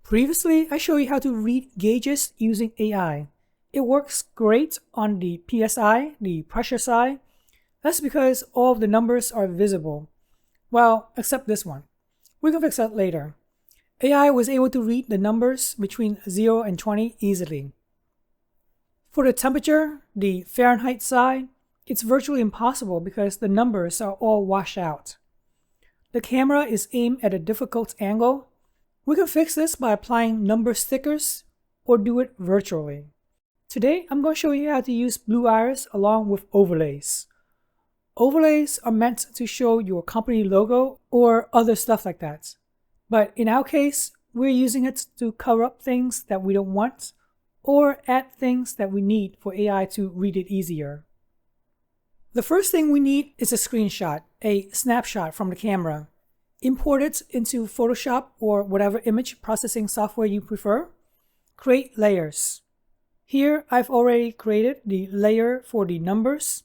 Previously, I showed you how to read gauges using AI. It works great on the PSI, the pressure side. That's because all of the numbers are visible. Well, except this one. We can fix that later. AI was able to read the numbers between 0 and 20 easily. For the temperature, the Fahrenheit side, it's virtually impossible because the numbers are all washed out. The camera is aimed at a difficult angle. We can fix this by applying number stickers or do it virtually. Today, I'm going to show you how to use Blue Iris along with overlays. Overlays are meant to show your company logo or other stuff like that. But in our case, we're using it to cover up things that we don't want or add things that we need for AI to read it easier. The first thing we need is a screenshot, a snapshot from the camera. Import it into Photoshop or whatever image processing software you prefer. Create layers. Here, I've already created the layer for the numbers.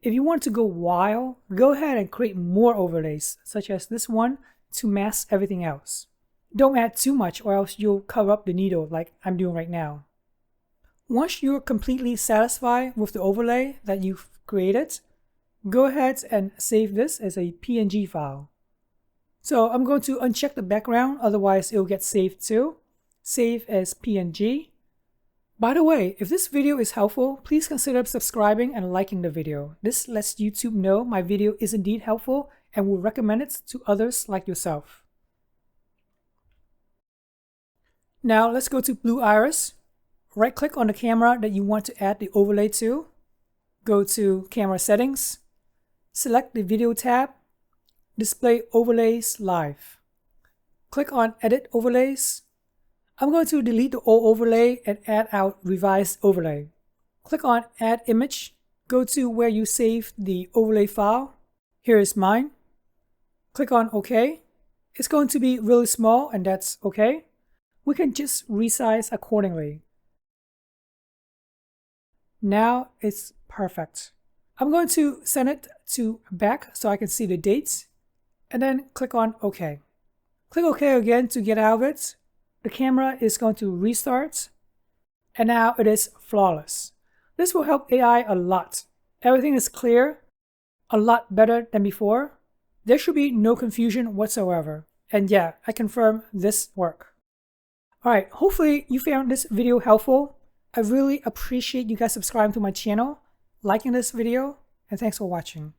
If you want to go wild, go ahead and create more overlays, such as this one, to mask everything else. Don't add too much or else you'll cover up the needle like I'm doing right now. Once you're completely satisfied with the overlay that you've created, go ahead and save this as a PNG file. So I'm going to uncheck the background, otherwise it'll get saved too. Save as PNG. By the way, if this video is helpful, please consider subscribing and liking the video. This lets YouTube know my video is indeed helpful and will recommend it to others like yourself. Now let's go to Blue Iris. Right-click on the camera that you want to add the overlay to. Go to Camera Settings. Select the Video tab. Display Overlays Live. Click on Edit Overlays. I'm going to delete the old overlay and add our revised overlay. Click on Add Image. Go to where you saved the overlay file. Here is mine. Click on OK. It's going to be really small and that's okay. We can just resize accordingly. Now it's perfect. I'm going to send it to back so I can see the dates. And then click on OK. Click OK again to get out of it. The camera is going to restart. And now it is flawless. This will help AI a lot. Everything is clear, a lot better than before. There should be no confusion whatsoever. And yeah, I confirm this works. Alright, hopefully you found this video helpful. I really appreciate you guys subscribing to my channel, liking this video, and thanks for watching.